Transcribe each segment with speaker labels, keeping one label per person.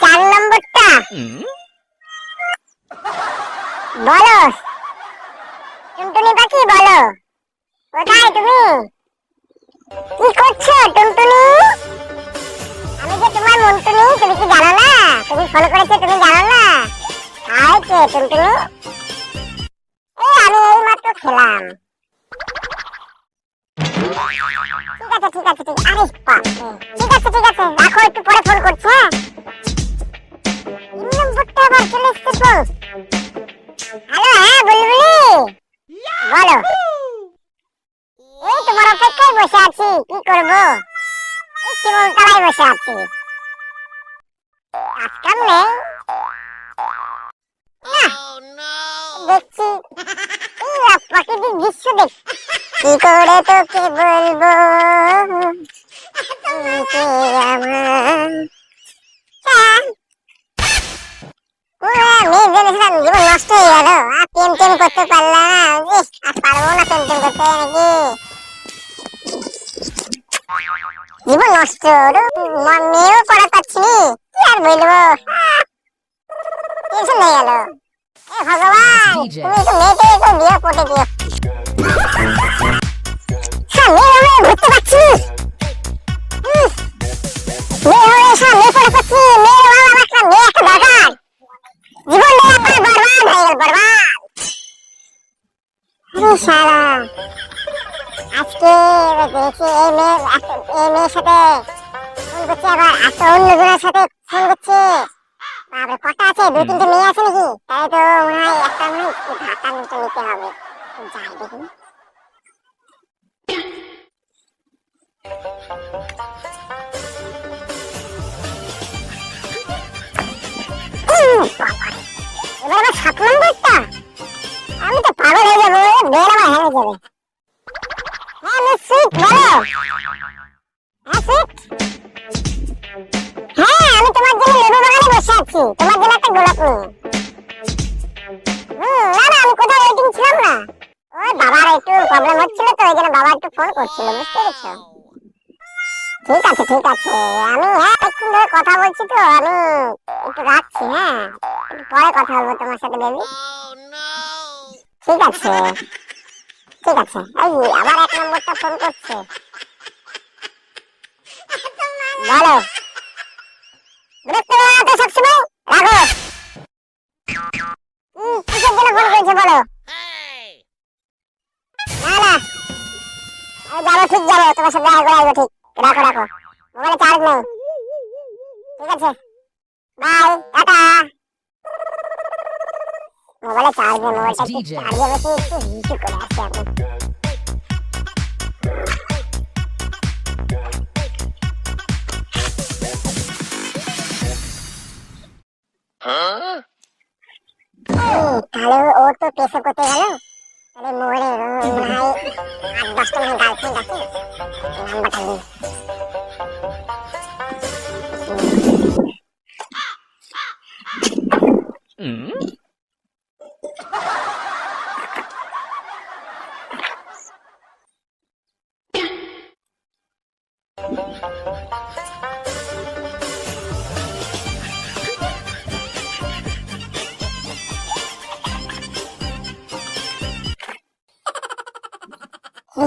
Speaker 1: 4 নম্বরটা বলো টুনটুনি পাখি, বলো কোথায় তুমি? কি করছো টুনটুনি? আমি যে তোমার মন্টুনি, তুমি কি জানো না? তুমি ফলো করেছো, তুমি জানো না? হাই কে টুনটুনি? আমি এই মাত্র খেলাম। ঠিক আছে আরে বাপ ঠিক আছে রাখো, একটু পরে ফোন করছি। হ্যাঁ 3 নম্বরটা আবার চলে এসছে তো। হ্যালো, হ্যাঁ বুলবুলি বলো। এই তোমার অপেক্ষায় বসে আছি, কি করবো? এই শিমুলতলায় বসে আছি, কাজকাম নেই। দেখছি এই প্রাকৃতিক দৃশ্য দেখ। কি করে তোকে বলবো মেয়ে জেনেছিলাম, জীবন নষ্ট হয়ে গেল। আর প্রেম করতে পারলাম না, আর পারবো না প্রেম করতে নাকি, জীবন নষ্ট। মেয়েও পড়া পাচ্ছি, কি আর বলবো, টেনশন হয়ে গেল। ভগবান তুমি তো মেয়েকে তো বিয়ে করতে দিও। মেয়ে ঘুরতে পাচ্ছি, মেয়ে হয়ে এসে মেয়ে পড়ে পাচ্ছি, মেয়ে বাবা একটা মেয়ে একটা দরকার, জীবনটা আমার বরবাদ হয়ে গেল, বরবাদ। আরে শালা আজকে দেখি এই মেয়ের সাথে ফোন করছে, আবার আজকে অন্যজনের সাথে ফোন করছে। বাবা কটা আছে, 2-3টে মেয়ে আছে নাকি? তাই তো মনে হয় একটা মনে হয় ঢাকা নিতে হবে। যাই দেখি। এবার আবার 7 নম্বরটা, আমি তো পাগল হয়ে যাবো, বের আমার হেরে যাবে। হ্যাঁ মিস সুইট বলো। হ্যাঁ সুইট, হ্যাঁ আমি তোমার জন্য লেবু বাগানে বসে আছি, তোমার জন্য একটা গোলাপ নিয়ে। না না আমি কোথাও ওয়েটিং ছিলাম না, ওই বাবার একটু প্রবলেম হচ্ছিল তো, ওই জন্য বাবা একটু ফোন করছিল, বুঝতে পেরেছো? ঠিক আছে আমি একটু ধরে কথা বলছি তো, আমি একটু রাখছি। হ্যাঁ একটু পরে কথা বলবো তোমার সাথে বেবি। ঠিক আছে এই আবার 1 নম্বরটা ফোন করছে, বলো। বিরক্ত করো না তো সবসময়, রাখো। কিসের জন্য ফোন করেছে বলো? না যাবো, ঠিক যাবো, তোমার সাথে দেখা করে আসবো, ঠিক। রাখো মোবাইলে চার্জ নেই। ঠিক আছে বাই, টাটা। মোবাইলে চার্জ নেই, মোবাইলটা কি চার্জে বসে একটু হিসু করে আসি আমি। তাহলে ও তো পেশা করতে গেল, তাহলে মোবাইলে মনে হয় 8-10টা মনে গার্লফ্রেন্ড আছে, নাম্বারটা নেই।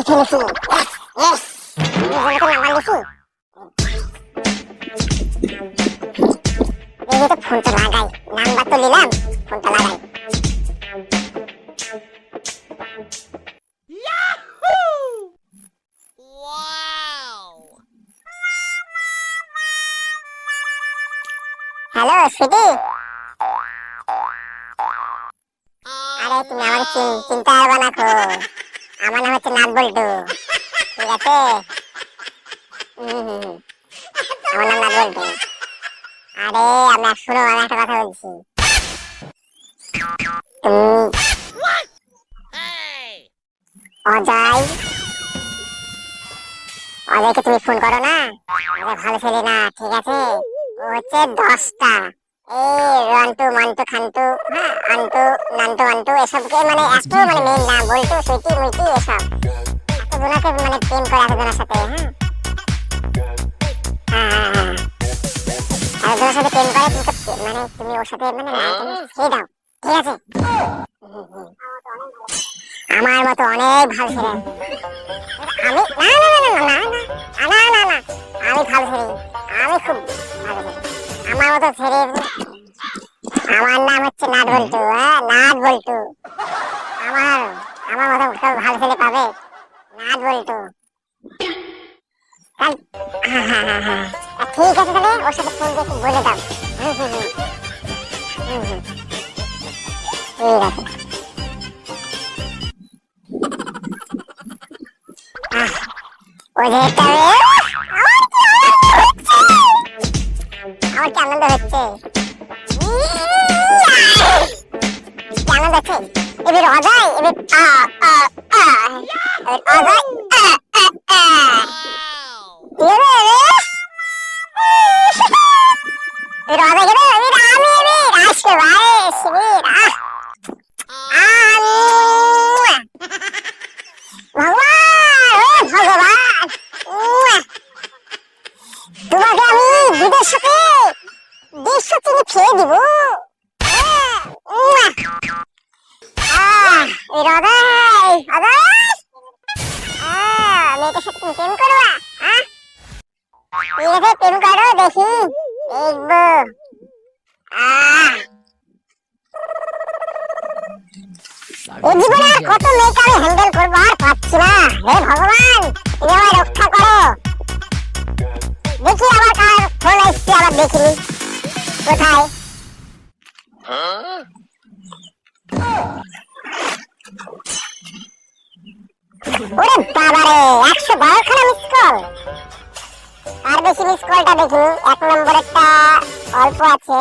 Speaker 1: ফেলেছি, ইয়েস নাম্বার লিখি। এই যে তো ফোনটা লাগাই, নাম্বার তো নিলাম, ফোনটা লাগাই। হ্যালো সুইটি, আরে তুমি আমাকে চিনতে পারবে না খো, আমার নাম হচ্ছে নাট বল্টু, ঠিক আছে? আমার নাম নাট বল্টু। আরে আমি শোনো, আমি একটা কথা বলছি, অজয়কে তুমি ফোন করো না, অজয় ভালো ছেলে না, ঠিক আছে? ও হচ্ছে 10টা, এই রন্টু মান্টু খান্টু, হ্যাঁ আন্টু নান্টু আন্টু এসবকে মানে এত মানে মেন না, বল্টু সুইটি মুইটি এসব এত জনাকে মানে প্রেম করে এত জনের সাথে। হ্যাঁ আর তোমার সাথে প্রেম করে কিন্তু মানে তুমি ওর সাথে মানে না ছেড়ে দাও, ঠিক আছে? আমার মতো অনেক ভালো ছেলে আমি, না না না না না না না না, আমি ভালো ছেলে, আমি খুব ভালো ছেলে। আমার মতো ছেলে, আমার নাম হচ্ছে নাট বল্টু, হ্যাঁ নাট বল্টু। আমার আমার মতো কেউ ভালো ছেলে পাবে? নাট বল্টু। হ্যাঁ হ্যাঁ হ্যাঁ হ্যাঁ, ঠিক আছে তাহলে ওর সাথে ফোন দিয়ে একটু বলে দাও। হুম হুম হুম হুম হুম, ঠিক আছে। ওই যে একটা আমার কি আনন্দ হচ্ছে, কি আনন্দ হচ্ছে। এবার অজয়, এবার অজয় তোমাকে আমি দুধের সাথে 150 চিনি খেয়ে দিব। মেয়েটার সাথে তুমি প্রেম করো, হ্যাঁ ঠিক আছে প্রেম করো, দেখি দেখবো। এই জীবনে আর কত মেয়েকে আমি হ্যান্ডেল করবো, আর পাচ্ছি না। হে ভগবান, তুমি আমায় রক্ষা করো। দেখি আবার কার ফোন আসছে, আবার দেখিনি কোথায়। ওরে বাবারে, 112 খানা মিস কল। আর বেশি মিস কলটা দেখিনি। 1 নম্বরেরটা অল্প আছে,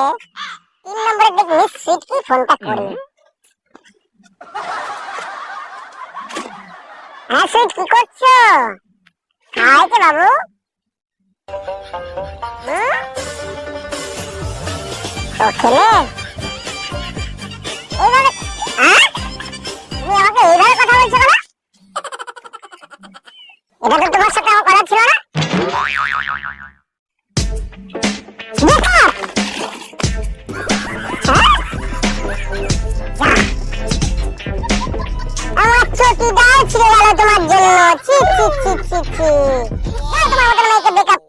Speaker 1: 3 নম্বরের দেখি সুইট কি ফোনটা করি। হ্যাঁ সুইট কি করছো? খাইছো বাবু? তো খেলে এইভাবে, হ্যাঁ তুমি আমাকে এইভাবে কথা বলছো না? এটা তো তোমার সাথে আমার কথা ছিল না। আমার চটিটাও ছিঁড়ে গেল তোমার জন্য। ছি ছি ছি ছি ছি, তোমার মতো মেয়েকে বেকআপ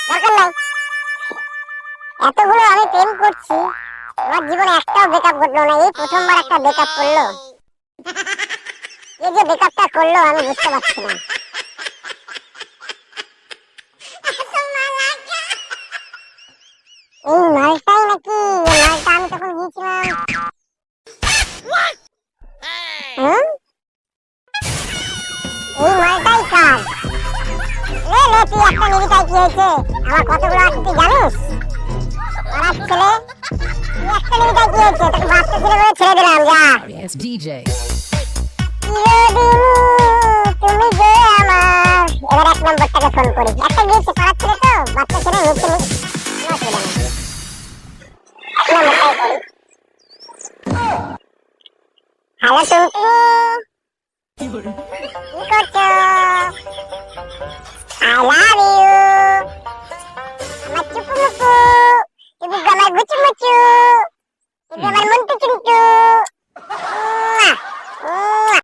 Speaker 1: দরকার নাই। এতগুলো আমি প্রেম করছি, আমার জীবনে একটাও ব্রেকআপ ঘটলো না। এই প্রথমবার একটা ব্রেকআপ করলো। এই যে ব্রেকআপটা করলো আমি বুঝতে পারছি না। এই মালটাই নাকি, এই মালটা আমি তখন গিয়েছিলাম। এই মালটাই কাজ। লে লে তুই একটা নিবিতাই কি হয়েছে, আমার কতগুলো আছে তুই জানিস? আমার ছেলে তুই একটা নিবিতাই কি হয়েছে, তোকে বাচ্চা ছেলে বলে ছেড়ে দিলাম, যা।
Speaker 2: Yes, DJ.
Speaker 1: তুমি যে আমার, এবার 1 নম্বরটাকে ফোন করি। একটা গিয়েছে পাড়ার ছেলে তো, বাচ্চা ছেলে নিচে হ্যালো টুনটুনি, কি করছো? I love you.